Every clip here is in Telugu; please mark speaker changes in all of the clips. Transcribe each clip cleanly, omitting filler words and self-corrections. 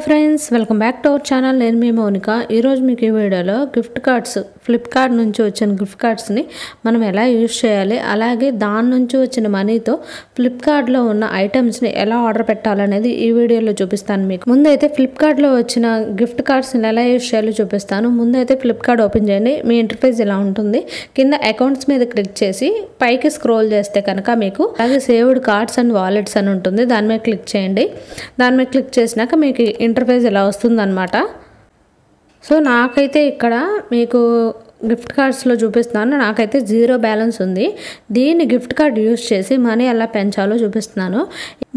Speaker 1: Friends, welcome back to our channel. నేను మీ మౌనిక. ఈరోజు మీకు ఈ వీడియోలో గిఫ్ట్ కార్డ్స్, ఫ్లిప్కార్ట్ నుంచి వచ్చిన గిఫ్ట్ కార్డ్స్ని మనం ఎలా యూజ్ చేయాలి, అలాగే దాని నుంచి వచ్చిన మనీతో ఫ్లిప్కార్ట్లో ఉన్న ఐటమ్స్ని ఎలా ఆర్డర్ పెట్టాలనేది ఈ వీడియోలో చూపిస్తాను. మీకు ముందైతే ఫ్లిప్కార్ట్లో వచ్చిన గిఫ్ట్ కార్డ్స్ని ఎలా యూజ్ చేయాలో చూపిస్తాను. ముందైతే ఫ్లిప్కార్ట్ ఓపెన్ చేయండి. మీ ఇంటర్ఫేస్ ఇలా ఉంటుంది. కింద అకౌంట్స్ మీద క్లిక్ చేసి పైకి స్క్రోల్ చేస్తే కనుక మీకు అలాగే సేవ్డ్ కార్డ్స్ అండ్ వాలెట్స్ అని ఉంటుంది. దాని మీద క్లిక్ చేయండి. దాని మీద క్లిక్ చేసినాక మీకు ఇంటర్ఫేస్ ఇలా వస్తుందన్నమాట. సో నాకైతే ఇక్కడ మీకు గిఫ్ట్ కార్డ్స్లో చూపిస్తున్నాను. నాకైతే 0 బ్యాలెన్స్ ఉంది. దీన్ని గిఫ్ట్ కార్డ్ యూజ్ చేసి మనీ ఎలా పెంచాలో చూపిస్తున్నాను.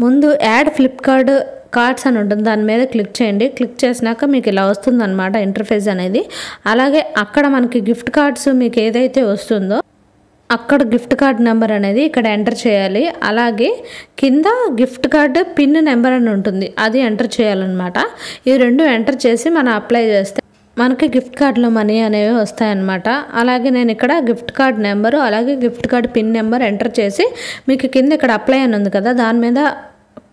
Speaker 1: ముందు యాడ్ ఫ్లిప్కార్ట్ కార్డ్స్ అని ఉంటుంది. దాని మీద క్లిక్ చేయండి. క్లిక్ చేసినాక మీకు ఇలా వస్తుందన్నమాట ఇంటర్ఫేస్ అనేది. అలాగే అక్కడ మనకి గిఫ్ట్ కార్డ్స్ మీకు ఏదైతే వస్తుందో అక్కడ గిఫ్ట్ కార్డ్ నెంబర్ అనేది ఇక్కడ ఎంటర్ చేయాలి. అలాగే కింద గిఫ్ట్ కార్డ్ పిన్ నెంబర్ అని ఉంటుంది, అది ఎంటర్ చేయాలన్నమాట. ఈ రెండు ఎంటర్ చేసి మనం అప్లై చేస్తే మనకి గిఫ్ట్ కార్డ్లో మనీ అనేవి వస్తాయన్నమాట. అలాగే నేను ఇక్కడ గిఫ్ట్ కార్డ్ నెంబరు అలాగే gift card pin number enter చేసి మీకు కింద ఇక్కడ అప్లై అని ఉంది కదా, దాని మీద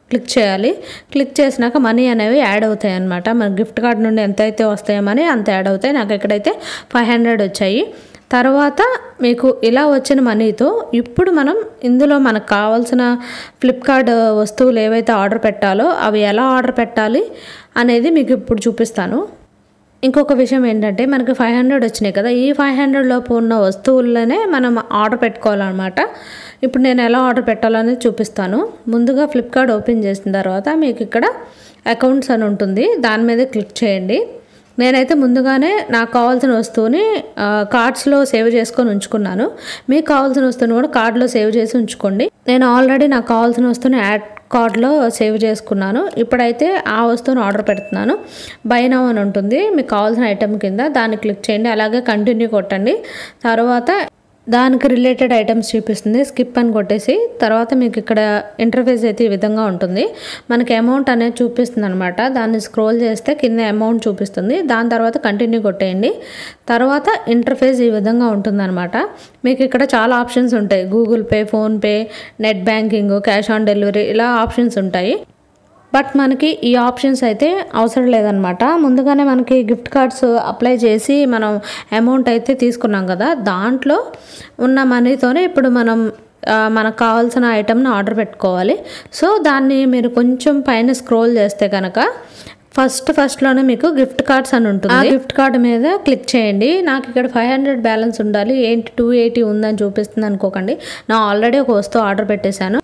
Speaker 1: క్లిక్ చేయాలి. క్లిక్ చేసినాక మనీ అనేవి యాడ్ అవుతాయి అన్నమాట. మన గిఫ్ట్ కార్డ్ నుండి ఎంత అయితే వస్తాయో మనీ అంత యాడ్ అవుతాయి. నాకు ఇక్కడైతే 500 వచ్చాయి. తర్వాత మీకు ఇలా వచ్చిన మనీతో ఇప్పుడు మనం ఇందులో మనకు కావాల్సిన ఫ్లిప్కార్ట్ వస్తువులు ఏవైతే ఆర్డర్ పెట్టాలో అవి ఎలా ఆర్డర్ పెట్టాలి అనేది మీకు ఇప్పుడు చూపిస్తాను. ఇంకొక విషయం ఏంటంటే మనకి 500 వచ్చినాయి కదా, ఈ 500 లోపు ఉన్న వస్తువులనే మనం ఆర్డర్ పెట్టుకోవాలన్నమాట. ఇప్పుడు నేను ఎలా ఆర్డర్ పెట్టాలనేది చూపిస్తాను. ముందుగా ఫ్లిప్కార్ట్ ఓపెన్ చేసిన తర్వాత మీకు ఇక్కడ అకౌంట్స్ అని ఉంటుంది. దాని మీద క్లిక్ చేయండి. నేనైతే ముందుగానే నాకు కావాల్సిన వస్తువుని కార్డ్స్లో సేవ్ చేసుకొని ఉంచుకున్నాను. మీకు కావాల్సిన వస్తువుని కూడా కార్డ్లో సేవ్ చేసి ఉంచుకోండి. నేను ఆల్రెడీ నాకు కావాల్సిన వస్తువుని యాడ్ కార్డ్లో సేవ్ చేసుకున్నాను. ఇప్పుడైతే ఆ వస్తువుని ఆర్డర్ పెడుతున్నాను. బై నౌ అని ఉంటుంది మీకు కావాల్సిన ఐటెం కింద. దాన్ని క్లిక్ చేయండి. అలాగే కంటిన్యూ కొట్టండి. తర్వాత దానికి రిలేటెడ్ ఐటమ్స్ చూపిస్తుంది. స్కిప్ అని కొట్టేసి తర్వాత మీకు ఇక్కడ ఇంటర్ఫేస్ అయితే ఈ విధంగా ఉంటుంది. మనకి అమౌంట్ అనేది చూపిస్తుంది అనమాట. దాన్ని స్క్రోల్ చేస్తే కింద అమౌంట్ చూపిస్తుంది. దాని తర్వాత కంటిన్యూ కొట్టేయండి. తర్వాత ఇంటర్ఫేస్ ఈ విధంగా ఉంటుందన్నమాట. మీకు ఇక్కడ చాలా ఆప్షన్స్ ఉంటాయి. Google pay, PhonePe, net banking, cash on delivery ఇలా ఆప్షన్స్ ఉంటాయి. బట్ మనకి ఈ ఆప్షన్స్ అయితే అవసరం లేదనమాట. ముందుగానే మనకి గిఫ్ట్ కార్డ్స్ అప్లై చేసి మనం అమౌంట్ అయితే తీసుకున్నాం కదా, దాంట్లో ఉన్న మనీతోనే ఇప్పుడు మనం మనకు కావాల్సిన ఐటమ్ని ఆర్డర్ పెట్టుకోవాలి. సో దాన్ని మీరు కొంచెం పైన స్క్రోల్ చేస్తే కనుక ఫస్ట్లోనే మీకు గిఫ్ట్ కార్డ్స్ అని ఉంటుంది. ఆ గిఫ్ట్ కార్డ్ మీద క్లిక్ చేయండి. నాకు ఇక్కడ 500 బ్యాలెన్స్ ఉండాలి, ఏంటి 280 ఉందని చూపిస్తుంది అనుకోకండి. నా ఆల్రెడీ ఒక వస్తువు ఆర్డర్ పెట్టేశాను.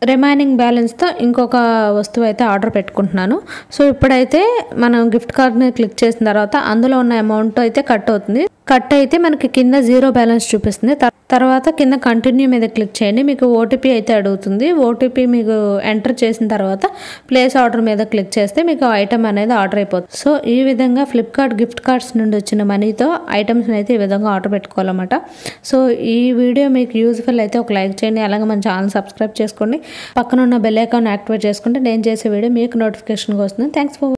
Speaker 1: రిమైనింగ్ బ్యాలెన్స్తో ఇంకొక వస్తువు అయితే ఆర్డర్ పెట్టుకుంటున్నాను. సో ఇప్పుడైతే మనం గిఫ్ట్ కార్డ్ని క్లిక్ చేసిన తర్వాత అందులో ఉన్న అమౌంట్ అయితే కట్ అవుతుంది. కట్ అయితే మనకి కింద 0 బ్యాలెన్స్ చూపిస్తుంది. తర్వాత కింద కంటిన్యూ మీద క్లిక్ చేయండి. మీకు ఓటీపీ అయితే అడుగుతుంది. ఓటీపీ మీకు ఎంటర్ చేసిన తర్వాత ప్లేస్ ఆర్డర్ మీద క్లిక్ చేస్తే మీకు ఐటమ్ అనేది ఆర్డర్ అయిపోతుంది. సో ఈ విధంగా ఫ్లిప్కార్ట్ గిఫ్ట్ కార్డ్స్ నుండి వచ్చిన మనీతో ఐటమ్స్ని అయితే ఈ విధంగా ఆర్డర్ పెట్టుకోవాలన్నమాట. సో ఈ వీడియో మీకు యూజ్ఫుల్ అయితే ఒక లైక్ చేయండి. అలాగే మన ఛానల్ సబ్స్క్రైబ్ చేసుకోండి. పక్కన ఉన్న బెల్ ఐకాన్ యాక్టివేట్ చేసుకుంటే నేను చేసే వీడియో మీకు నోటిఫికేషన్గా వస్తుంది. Thanks for